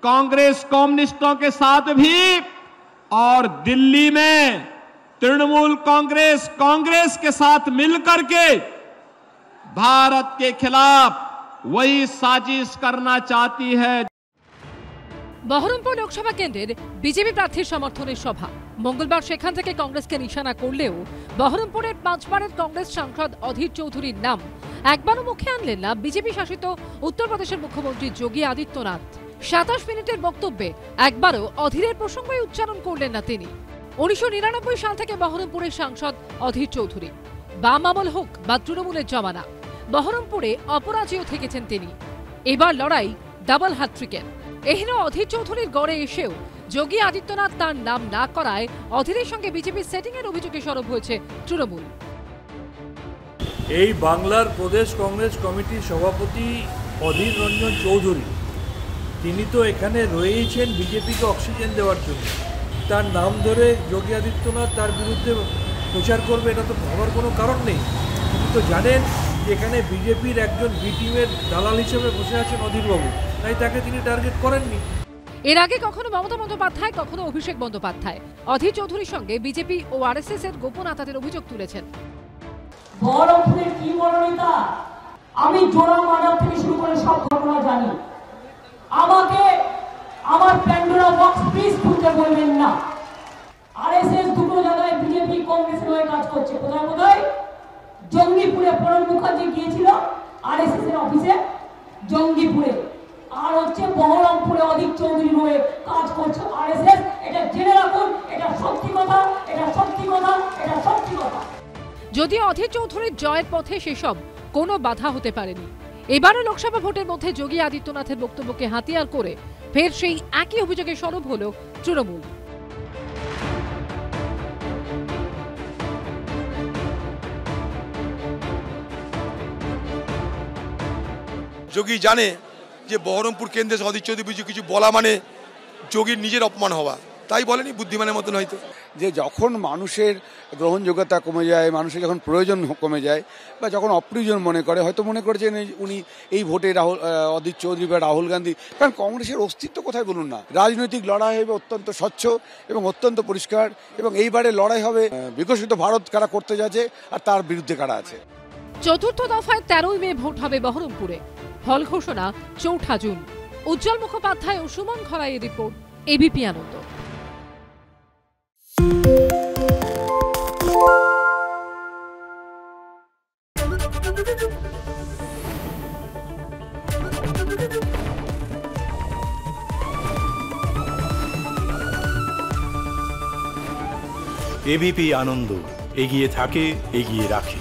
कांग्रेस कम्युनिस्टों के साथ भी और दिल्ली में तृणमूल कांग्रेस कांग्रेस के साथ मिलकर के भारत के खिलाफ वही साजिश करना चाहती है। বহরমপুর লোকসভা কেন্দ্রের বিজেপি প্রার্থীর সমর্থনের সভা মঙ্গলবার সেখান থেকে কংগ্রেসকে নিশানা করলেও বহরমপুরের 5 বারের কংগ্রেস সাংসদ অধীর চৌধুরীর নাম একবারও মুখে আনলেন না বিজেপি শাসিত উত্তরপ্রদেশের মুখ্যমন্ত্রী যোগী আদিত্যনাথ। 27 মিনিটের বক্তব্যে একবারও অধীরের প্রসঙ্গই উচ্চারণ করলেন না তিনি। 1999 সাল থেকে বহরমপুরের সাংসদ অধীর চৌধুরী, বাম আমল হোক বা তৃণমূলের জমানা, বহরমপুরে অপরাজেয় থেকেছেন তিনি। এবার লড়াই ডাবল হ্যাট্রিকের। এহেন অধীর চৌধুরীর গড়ে এসেও যোগী আদিত্যনাথ তার নাম না করায় অধীরের সঙ্গে বিজেপির সেটিং এর অভিযোগে সরব হয়েছে তৃণমূল। এই বাংলার প্রদেশ কংগ্রেস কমিটির সভাপতি অধীর রঞ্জন চৌধুরী, তিনি তো এখানে রয়েছেন বিজেপিকে অক্সিজেন দেওয়ার জন্য। তার নাম ধরে যোগী আদিত্যনাথ তার বিরুদ্ধে প্রচার করবে, এটা তো ভাবার কোনো কারণ নেই। তিনি তো জানেন যে এখানে বিজেপির একজন বি টিমের দালাল হিসেবে বসে আছেন অধীরবাবু, তাই তাকে তিনি টার্গেট করেননি। এর আগে কখনো মমতা বন্দ্যোপাধ্যায়, কখনো অভিষেক বন্দ্যোপাধ্যায় অধীর চৌধুরীর সঙ্গে বিজেপি ও আরএসএস এর গোপন আতাতের অভিযোগ তুলেছেন। বহরমপুরের কি মনোনীতা, আমি জোড়া মার্ডার থেকে শুরু করে সব ঘটনা জানি। আমাকে আমার প্যান্ডোরা বক্স প্লিজ খুলতে বলবেন না। আরএসএস দুটো জায়গায় বিজেপি কংগ্রেসের হয়ে কাজ করছে। কোথায় কোথায়? জঙ্গিপুরে প্রণব মুখার্জি গিয়েছিল আরএসএস এর অফিসে, জঙ্গিপুরে। আর হচ্ছে বহরমপুরে অধীর চৌধুরী হয়ে কাজ করছে আরএসএস। এটা জেনে রাখুন, এটা সত্যি কথা, এটা সত্যি কথা, এটা সত্যি কথা। যদিও অধীর চৌধুরীর জয়ের পথে সেসব কোনো বাধা হতে পারেনি। এবারও লোকসভা ভোটের মধ্যে যোগী আদিত্যনাথের বক্তব্যকে হাতিয়ার করে ফের সেই একই অভিযোগে সরব হল তৃণমূল। যোগী জানে যে বহরমপুর কেন্দ্রে অধীর চৌধুরী কিছু বলা মানে যোগীর নিজের অপমান হওয়া, তাই বলেনি বুদ্ধিমানের মতন হয়তো। যে যখন মানুষের গ্রহণযোগ্যতা কমে যায়, মানুষের যখন প্রয়োজন কমে যায় বা যখন অপ্রয়োজন মনে করে, হয়তো মনে করেছেন উনি এই ভোটে অধীর চৌধুরী বা রাহুল গান্ধী, কারণ কংগ্রেসের অস্তিত্ব কোথায় বলুন না। রাজনৈতিক লড়াই হবে অত্যন্ত স্বচ্ছ এবং অত্যন্ত পরিষ্কার, এবং এইবারে লড়াই হবে বিকশিত ভারত কারা করতে যাচ্ছে আর তার বিরুদ্ধে কারা আছে। চতুর্থ দফায় 13ই মে ভোট হবে বহরমপুরে। ফল ঘোষণা 4 জুন। উজ্জ্বল মুখোপাধ্যায় ও সুমন খরাইয়ের রিপোর্ট, এবিপি আনন্দ। এবিপি আনন্দ, এগিয়ে থাকে, এগিয়ে রাখে।